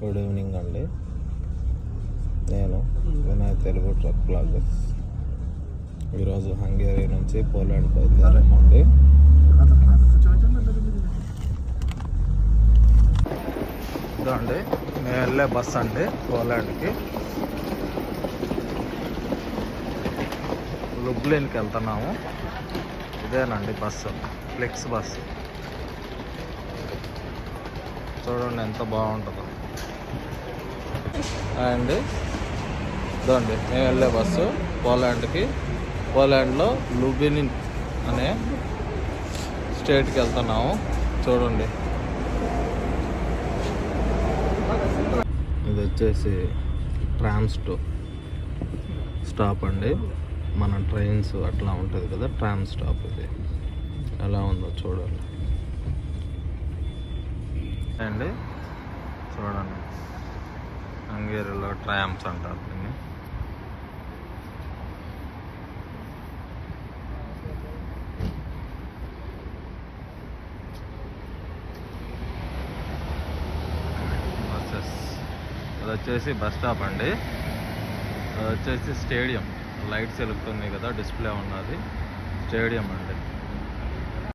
Good evening అండి. నేను Vinay Telugu truck bloggers. ఈరోజు హంగేరీ నుంచి పోలాండ్ బయలుదేరామండి. ఇదండి మేము వెళ్ళే బస్ అండి పోలాండ్కి. లుబ్లిన్కి వెళ్తున్నాము. ఇదేనండి బస్సు, ఫ్లెక్స్ బస్సు. చూడండి ఎంత బాగుంటుందో అండి. ఇదండి మేము వెళ్ళే బస్సు పోలాండ్కి. పోలాండ్లో లుబ్లిన్ అనే స్టేట్కి వెళ్తున్నాము. చూడండి ఇది వచ్చేసి ట్రామ్స్ స్టాప్ అండి. మన ట్రైన్స్ అట్లా ఉంటుంది కదా, ట్రామ్ స్టాప్. ఇది ఎలా ఉందో చూడండి అండి. చూడండి హంగేరీలో ట్రామ్స్ అంటారు దీన్ని. బస్సెస్. అది వచ్చేసి బస్ స్టాప్ అండి. అది వచ్చేసి స్టేడియం. లైట్స్ వెలుగుతుంది కదా, డిస్ప్లే ఉన్నది స్టేడియం అండి.